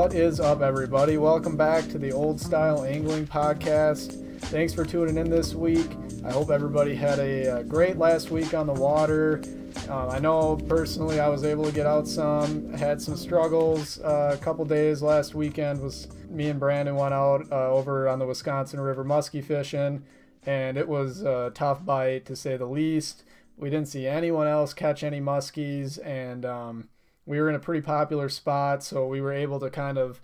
What is up, everybody? Welcome back to the Old Style Angling Podcast. Thanks for tuning in this week. I hope everybody had a great last week on the water. I know personally I was able to get out some, had some struggles. A couple days last weekend was me and Brandon went out over on the Wisconsin River musky fishing, and it was a tough bite to say the least. We didn't see anyone else catch any muskies, and we were in a pretty popular spot, so we were able to kind of,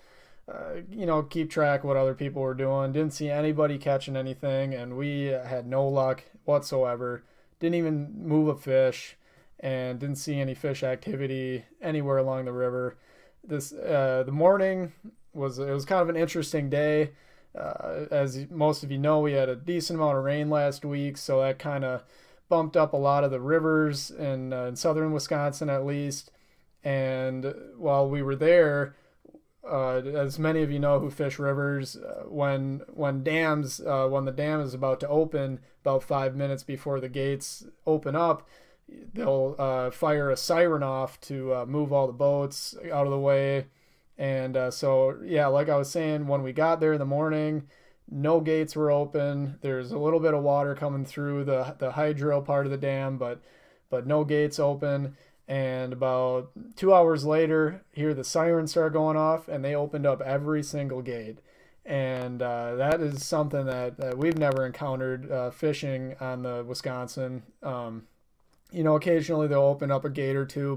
keep track of what other people were doing. Didn't see anybody catching anything, and we had no luck whatsoever. Didn't even move a fish, and didn't see any fish activity anywhere along the river. The morning was kind of an interesting day. As most of you know, we had a decent amount of rain last week, so that kind of bumped up a lot of the rivers in southern Wisconsin, at least. And while we were there, as many of you know who fish rivers, when the dam is about to open, about 5 minutes before the gates open up, they'll fire a siren off to move all the boats out of the way. And like I was saying, when we got there in the morning, no gates were open. There's a little bit of water coming through the hydro part of the dam, but no gates open. And about 2 hours later, here the sirens start going off, and they opened up every single gate. And that is something that we've never encountered fishing on the Wisconsin. Occasionally they'll open up a gate or two,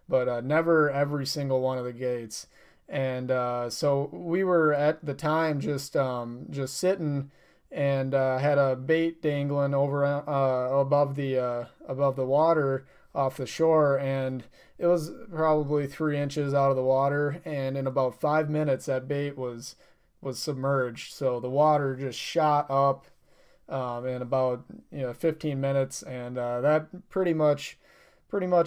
but never every single one of the gates. And so we were at the time just sitting and had a bait dangling over above the water off the shore, and it was probably 3 inches out of the water, and in about 5 minutes that bait was submerged. So the water just shot up in about 15 minutes, and that pretty much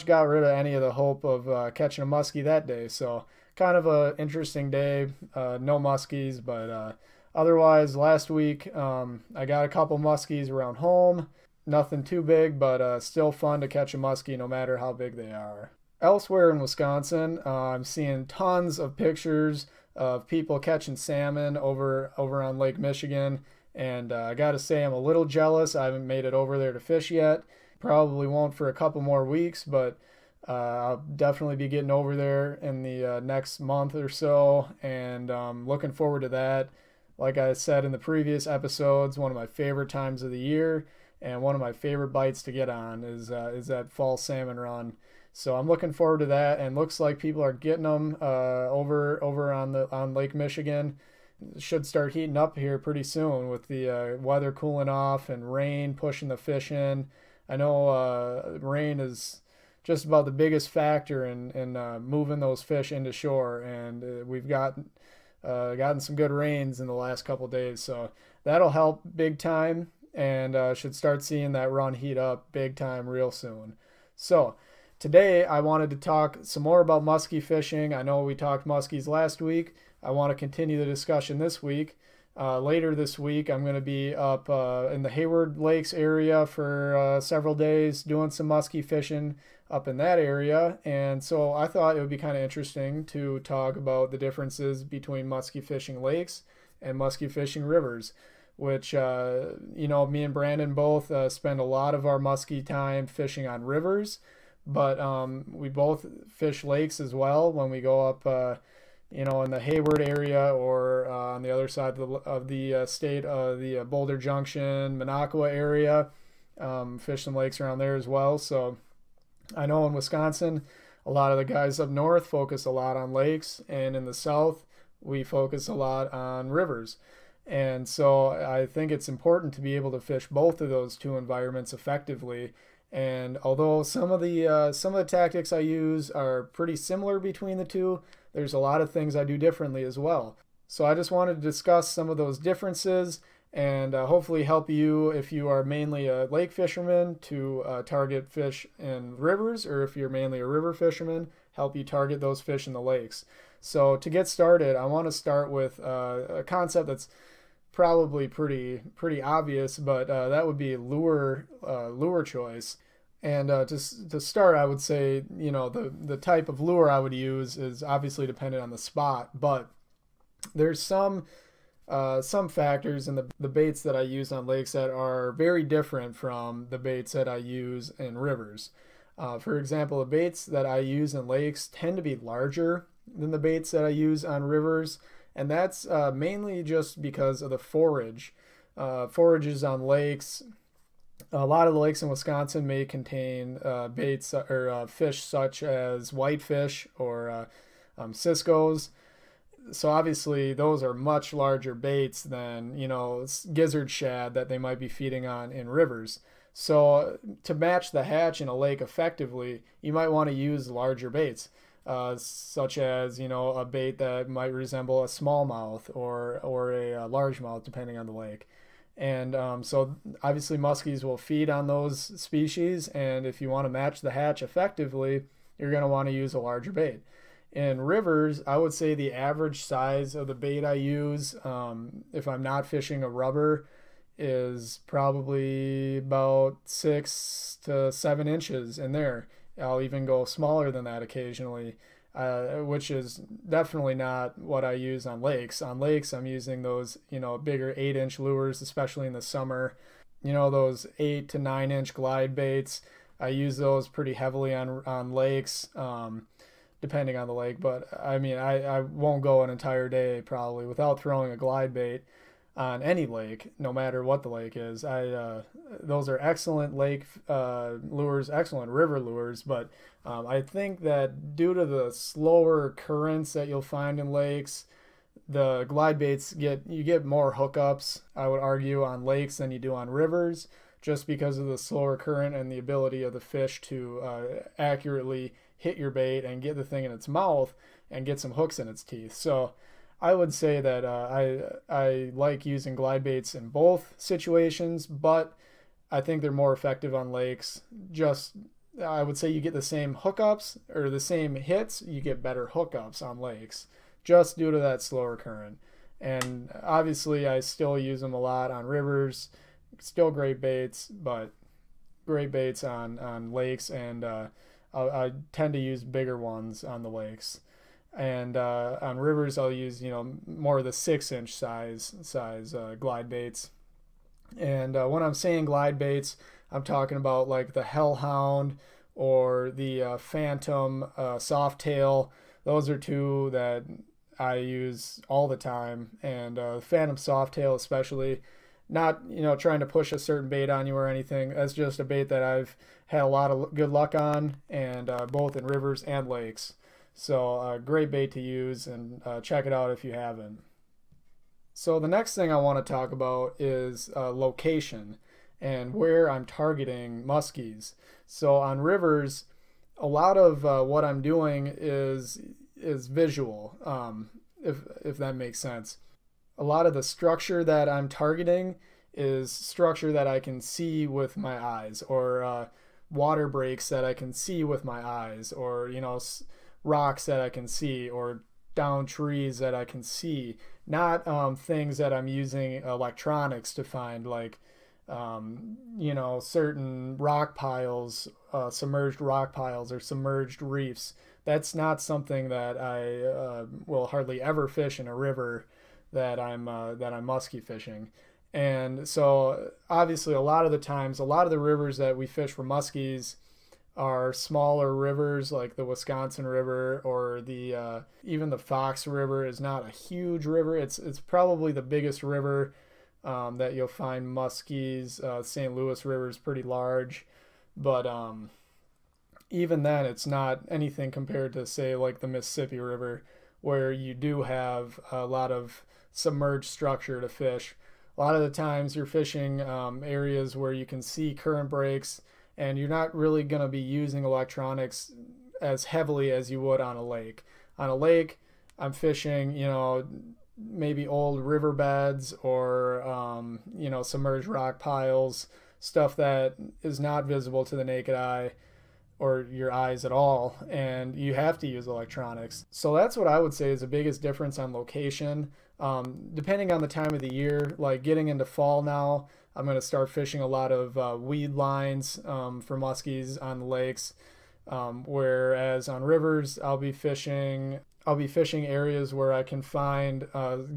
got rid of any of the hope of catching a muskie that day. So kind of a interesting day. No muskies, but otherwise last week I got a couple muskies around home. Nothing too big, but still fun to catch a muskie no matter how big they are. Elsewhere in Wisconsin, I'm seeing tons of pictures of people catching salmon over on Lake Michigan, and I gotta say I'm a little jealous. I haven't made it over there to fish yet. Probably won't for a couple more weeks, but I'll definitely be getting over there in the next month or so, and looking forward to that. Like I said in the previous episodes, one of my favorite times of the year. And one of my favorite bites to get on is that fall salmon run. So I'm looking forward to that, and looks like people are getting them over on Lake Michigan. It should start heating up here pretty soon with the weather cooling off and rain pushing the fish in. I know rain is just about the biggest factor in moving those fish into shore, and we've gotten some good rains in the last couple days, so that'll help big time. And should start seeing that run heat up big time real soon. So today I wanted to talk some more about muskie fishing. I know we talked muskies last week. I want to continue the discussion this week. Later this week I'm going to be up in the Hayward Lakes area for several days doing some muskie fishing up in that area. And so I thought it would be kind of interesting to talk about the differences between muskie fishing lakes and muskie fishing rivers, which, me and Brandon both spend a lot of our muskie time fishing on rivers, but we both fish lakes as well when we go up, in the Hayward area or on the other side of the state, the Boulder Junction, Minocqua area, fish some lakes around there as well. So I know in Wisconsin, a lot of the guys up north focus a lot on lakes, and in the south, we focus a lot on rivers. And so I think it's important to be able to fish both of those two environments effectively. And although some of the tactics I use are pretty similar between the two, there's a lot of things I do differently as well. So I just wanted to discuss some of those differences and hopefully help you if you are mainly a lake fisherman to target fish in rivers, or if you're mainly a river fisherman, help you target those fish in the lakes. So to get started, I want to start with a concept that's probably pretty obvious, but that would be lure choice. And to start, I would say, you know, the type of lure I would use is obviously dependent on the spot, but there's some factors in the baits that I use on lakes that are very different from the baits that I use in rivers. For example, the baits that I use in lakes tend to be larger than the baits that I use on rivers, and that's mainly just because of the forage. Forages on lakes, a lot of the lakes in Wisconsin may contain baits or fish such as whitefish or ciscos. So obviously those are much larger baits than, you know, gizzard shad that they might be feeding on in rivers. So to match the hatch in a lake effectively, you might want to use larger baits, such as, you know, a bait that might resemble a smallmouth or a largemouth, depending on the lake. And so obviously muskies will feed on those species, and if you want to match the hatch effectively, you're going to want to use a larger bait. In rivers, I would say the average size of the bait I use, if I'm not fishing a rubber, is probably about 6 to 7 inches in there. I'll even go smaller than that occasionally, which is definitely not what I use on lakes. On lakes, I'm using those, you know, bigger 8-inch lures, especially in the summer. You know, those 8 to 9 inch glide baits. I use those pretty heavily on lakes, depending on the lake. But I mean, I won't go an entire day probably without throwing a glide bait on any lake, no matter what the lake is. Those are excellent lake lures, excellent river lures, but I think that due to the slower currents that you'll find in lakes, the glide baits you get more hookups, I would argue, on lakes than you do on rivers, just because of the slower current and the ability of the fish to accurately hit your bait and get the thing in its mouth and get some hooks in its teeth. So I would say that I like using glide baits in both situations, but I think they're more effective on lakes. Just, I would say you get the same hookups or the same hits, you get better hookups on lakes just due to that slower current. And obviously I still use them a lot on rivers, still great baits, but great baits on lakes, and I tend to use bigger ones on the lakes. And on rivers, I'll use, you know, more of the 6-inch size glide baits. And when I'm saying glide baits, I'm talking about like the Hellhound or the Phantom Softail. Those are two that I use all the time. And Phantom Softail especially, not, you know, trying to push a certain bait on you or anything. That's just a bait that I've had a lot of good luck on, and both in rivers and lakes. So great bait to use, and check it out if you haven't. So the next thing I want to talk about is location and where I'm targeting muskies. So on rivers, a lot of what I'm doing is visual, if that makes sense. A lot of the structure that I'm targeting is structure that I can see with my eyes, or water breaks that I can see with my eyes, or, you know, rocks that I can see, or down trees that I can see, not things that I'm using electronics to find, like you know, certain rock piles, submerged rock piles or submerged reefs. That's not something that I will hardly ever fish in a river that I'm musky fishing. And so obviously a lot of the times, a lot of the rivers that we fish for muskies are smaller rivers, like the Wisconsin River, or the even the Fox River is not a huge river. It's probably the biggest river that you'll find muskies. St. Louis River is pretty large, but even then it's not anything compared to, say, like the Mississippi River, where you do have a lot of submerged structure to fish. A lot of the times you're fishing areas where you can see current breaks, and you're not really going to be using electronics as heavily as you would on a lake. On a lake, I'm fishing, you know, maybe old riverbeds or, you know, submerged rock piles, stuff that is not visible to the naked eye or your eyes at all, and you have to use electronics. So that's what I would say is the biggest difference on location. Depending on the time of the year, like getting into fall now, I'm going to start fishing a lot of weed lines for muskies on the lakes, whereas on rivers I'll be fishing areas where I can find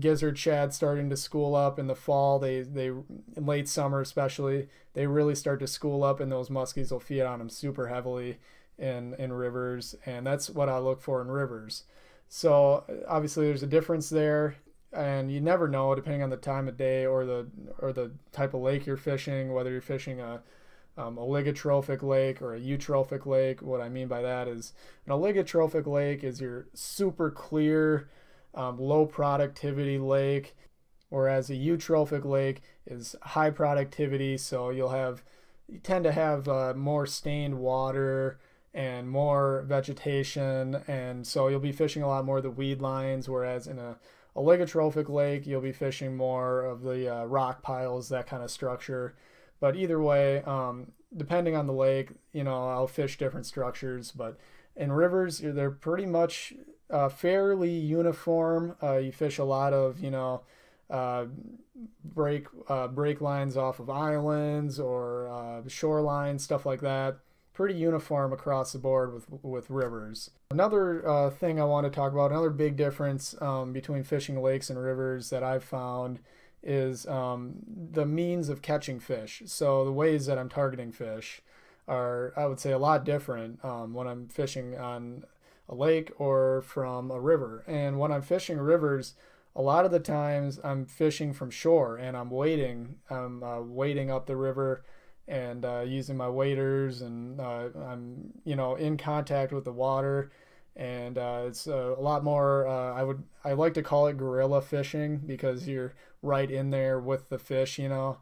gizzard shad starting to school up in the fall. They in late summer especially, they really start to school up, and those muskies will feed on them super heavily in rivers, and that's what I look for in rivers. So obviously there's a difference there, and you never know depending on the time of day or the type of lake you're fishing, whether you're fishing a oligotrophic lake or a eutrophic lake. What I mean by that is an oligotrophic lake is your super clear, low productivity lake, whereas a eutrophic lake is high productivity. So you tend to have more stained water and more vegetation, and so you'll be fishing a lot more of the weed lines, whereas in a oligotrophic lake you'll be fishing more of the rock piles, that kind of structure. But either way, depending on the lake, I'll fish different structures. But in rivers, they're pretty much fairly uniform. You fish a lot of, break lines off of islands or shorelines, stuff like that. Pretty uniform across the board with rivers. Another thing I want to talk about, another big difference between fishing lakes and rivers that I've found is the means of catching fish. So the ways that I'm targeting fish are, I would say, a lot different when I'm fishing on a lake or from a river. And when I'm fishing rivers, a lot of the times I'm fishing from shore, and I'm wading up the river and using my waders, and I'm in contact with the water. And it's a lot more, I like to call it guerrilla fishing, because you're right in there with the fish, real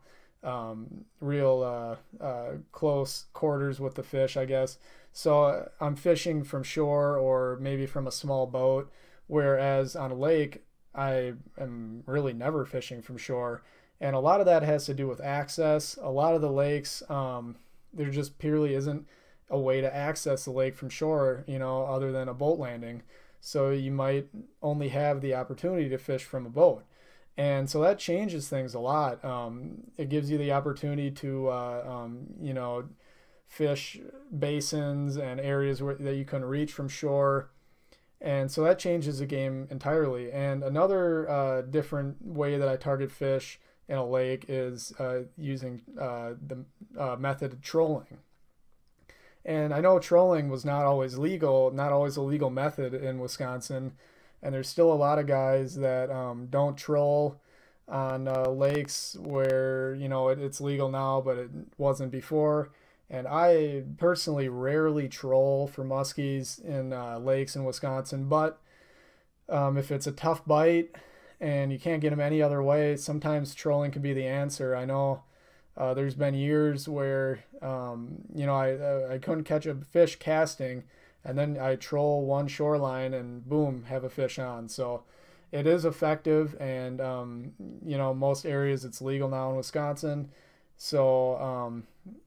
close quarters with the fish, I guess. So I'm fishing from shore or maybe from a small boat, whereas on a lake, I am really never fishing from shore. And a lot of that has to do with access. A lot of the lakes, there just purely isn't a way to access the lake from shore, other than a boat landing. So you might only have the opportunity to fish from a boat. And so that changes things a lot. It gives you the opportunity to, fish basins and areas that you couldn't reach from shore. And so that changes the game entirely. And another different way that I target fish in a lake is using the method of trolling. And I know trolling was not always legal, not always a legal method in Wisconsin. And there's still a lot of guys that don't troll on lakes where, it's legal now, but it wasn't before. And I personally rarely troll for muskies in lakes in Wisconsin. But if it's a tough bite and you can't get them any other way, sometimes trolling can be the answer. I know there's been years where, I couldn't catch a fish casting, and then I troll one shoreline and boom, have a fish on. So it is effective, and, most areas it's legal now in Wisconsin. So,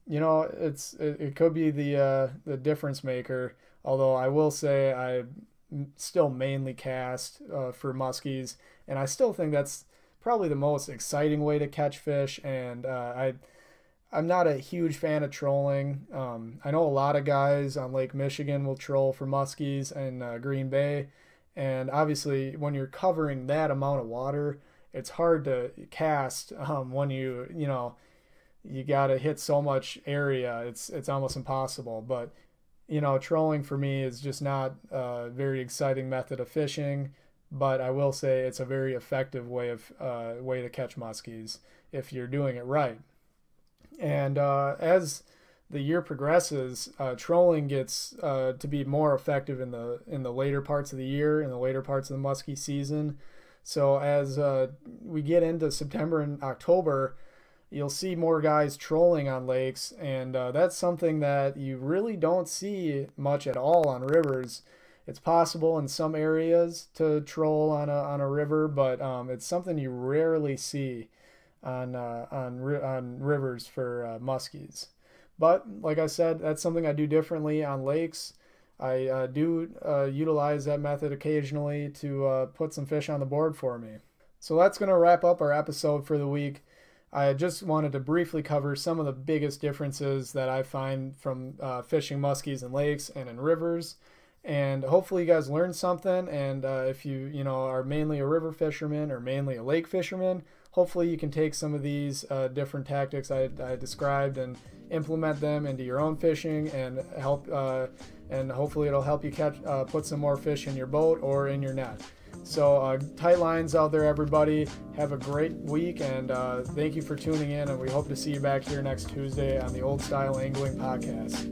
it could be the difference maker. Although I will say I still mainly cast for muskies, and I still think that's probably the most exciting way to catch fish. And I'm not a huge fan of trolling. I know a lot of guys on Lake Michigan will troll for muskies in Green Bay, and obviously when you're covering that amount of water, it's hard to cast when you got to hit so much area. It's almost impossible. But trolling for me is just not a very exciting method of fishing. But I will say it's a very effective way to catch muskies if you're doing it right. And as the year progresses, trolling gets to be more effective in the later parts of the year, in the later parts of the muskie season. So as we get into September and October, you'll see more guys trolling on lakes, and that's something that you really don't see much at all on rivers. It's possible in some areas to troll on a river, but it's something you rarely see on rivers for muskies. But like I said, that's something I do differently on lakes. I do utilize that method occasionally to put some fish on the board for me. So that's going to wrap up our episode for the week. I just wanted to briefly cover some of the biggest differences that I find from fishing muskies in lakes and in rivers. And hopefully you guys learned something. And if you are mainly a river fisherman or mainly a lake fisherman, hopefully you can take some of these different tactics I described and implement them into your own fishing and help. And hopefully it'll help you put some more fish in your boat or in your net. So tight lines out there, everybody. Have a great week, and thank you for tuning in, and we hope to see you back here next Tuesday on the Old Style Angling Podcast.